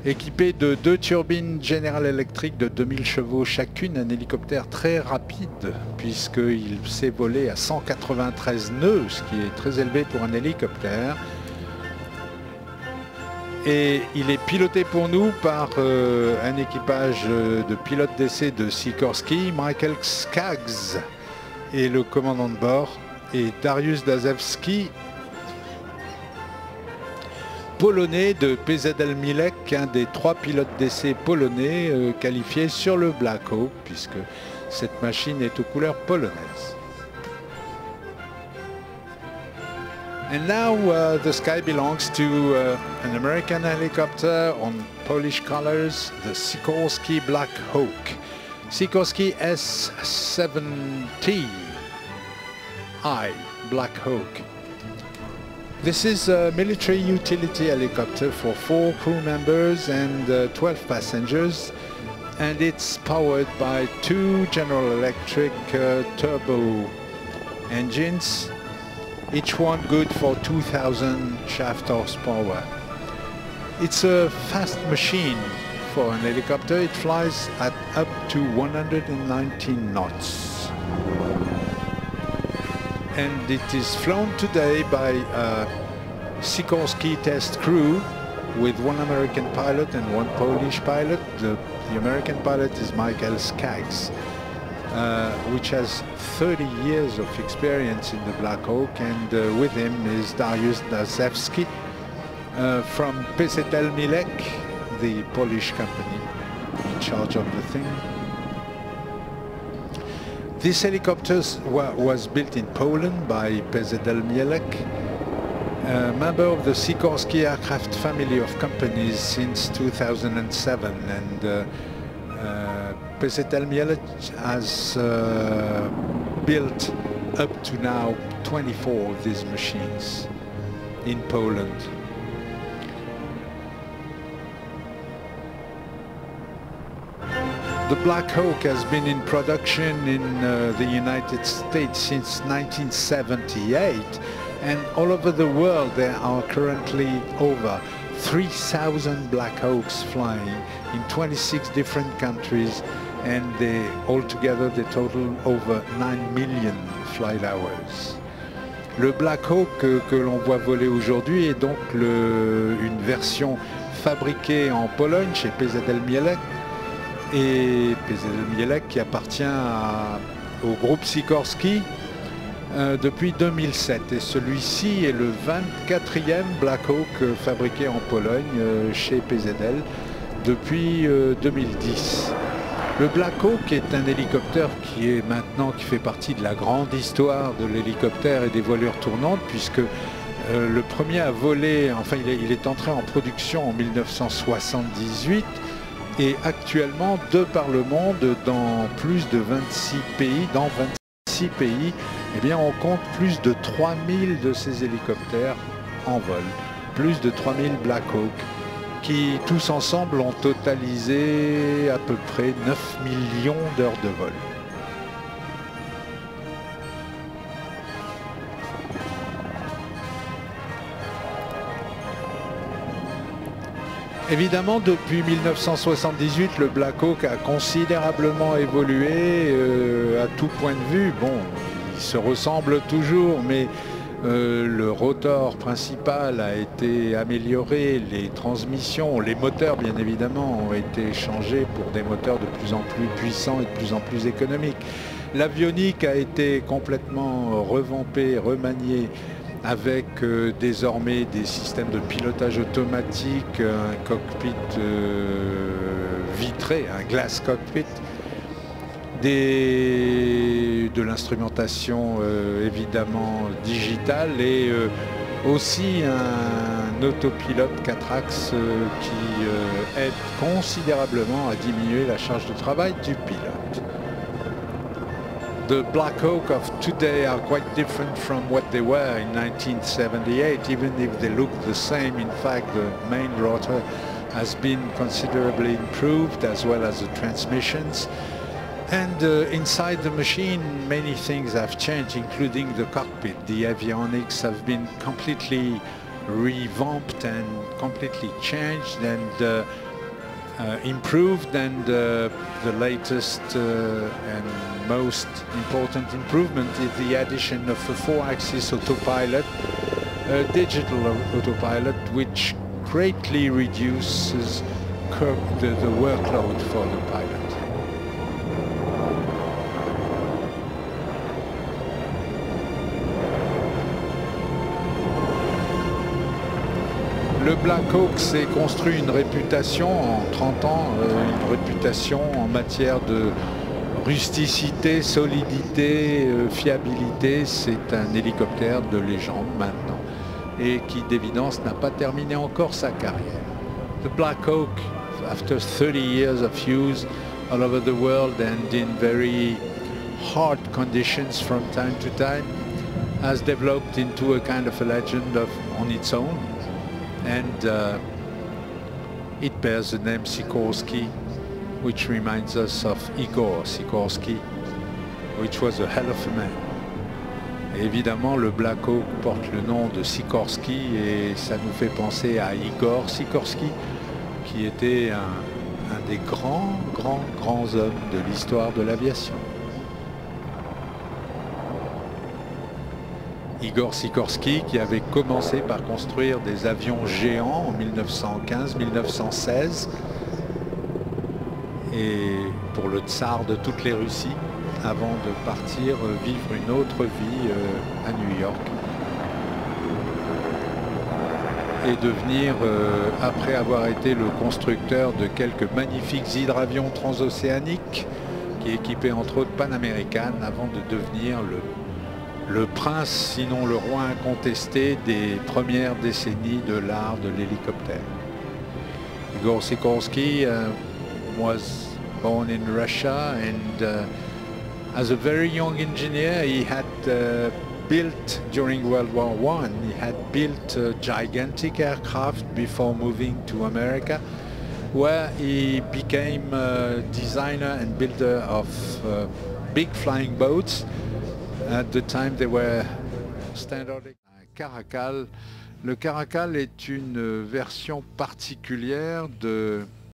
Équipé de 2 turbines General Electric de 2000 chevaux chacune, un hélicoptère très rapide puisqu'il sait voler à 193 nœuds, ce qui est très élevé pour un hélicoptère. Et il est piloté pour nous par un équipage de pilotes d'essai de Sikorsky, Michael Skaggs, et le commandant de bord est Dariusz Dazewski, polonais de PZL Milek, un des 3 pilotes d'essai polonais qualifiés sur le Black Hawk, puisque cette machine est aux couleurs polonaises. And now the sky belongs to an American helicopter on Polish colors, the Sikorsky Black Hawk. Sikorsky S-70I Black Hawk. This is a military utility helicopter for 4 crew members and 12 passengers, and it's powered by 2 General Electric turbo engines, each one good for 2000 shaft horsepower. It's a fast machine for an helicopter. It flies at up to 119 knots. And it is flown today by a Sikorsky test crew with 1 American pilot and 1 Polish pilot. The American pilot is Michael Skaggs, which has 30 years of experience in the Black Hawk, and with him is Dariusz Dazewski from PZL Milek, the Polish company in charge of the thing. This helicopter was built in Poland by PZL Milek, a member of the Sikorsky aircraft family of companies since 2007, and PZL Milek has built up to now 24 of these machines in Poland. The Black Hawk has been in production in the United States since 1978, and all over the world there are currently over 3,000 Black Hawks flying in 26 different countries, and altogether they total over 9 million flight hours. Le Black Hawk que l'on voit voler aujourd'hui est donc une version fabriquée en Pologne chez PZL Milek, et PZL Milek qui appartient au groupe Sikorsky depuis 2007. Et celui-ci est le 24e Black Hawk fabriqué en Pologne chez PZL depuis 2010. Le Black Hawk est un hélicoptère qui fait partie de la grande histoire de l'hélicoptère et des voilures tournantes, puisque le premier à voler, enfin il est entré en production en 1978, et actuellement de par le monde, dans plus de 26 pays, eh bien on compte plus de 3000 de ces hélicoptères en vol, plus de 3000 Black Hawk, qui tous ensemble ont totalisé à peu près 9 millions d'heures de vol. Évidemment, depuis 1978, le Black Hawk a considérablement évolué à tout point de vue. Bon, il se ressemble toujours, mais le rotor principal a été amélioré, les transmissions, les moteurs bien évidemment ont été changés pour des moteurs de plus en plus puissants et de plus en plus économiques. L'avionique a été complètement revampée, remaniée, avec désormais des systèmes de pilotage automatique, un cockpit vitré, un glass cockpit, de l'instrumentation évidemment digitale, et aussi un autopilote 4 axes qui aide considérablement à diminuer la charge de travail du pilote. The Black Hawk of today are quite different from what they were in 1978, even if they look the same. In fact, the main rotor has been considerably improved, as well as the transmissions. And inside the machine, many things have changed, including the cockpit. The avionics have been completely revamped and completely changed, and improved, and the latest and most important improvement is the addition of a 4-axis autopilot, a digital autopilot, which greatly reduces the workload for the pilot. Le Black Hawk s'est construit une réputation en 30 ans, une réputation en matière de rusticité, solidité, fiabilité. C'est un hélicoptère de légende maintenant et qui d'évidence n'a pas terminé encore sa carrière. The Black Hawk, after 30 years of use all over the world and in very hard conditions from time to time, has developed into a kind of a legend on its own. And it bears the name Sikorsky, which reminds us of Igor Sikorsky, which was a hell of a man. Et évidemment, le Black Hawk porte le nom de Sikorsky et ça nous fait penser à Igor Sikorsky, qui était un des grands hommes de l'histoire de l'aviation. Igor Sikorsky, qui avait commencé par construire des avions géants en 1915-1916 et pour le tsar de toutes les Russies, avant de partir vivre une autre vie à New York et devenir, après avoir été le constructeur de quelques magnifiques hydravions transocéaniques qui équipaient entre autres Pan American, avant de devenir le prince, sinon le roi incontesté des premières décennies de l'art de l'hélicoptère. Igor Sikorsky was born in Russia, and as a very young engineer he had built, during World War I, he had built a gigantic aircraft before moving to America, where he became a designer and builder of big flying boats. At the time they were standard. Caracal. Le Caracal est une version particulière de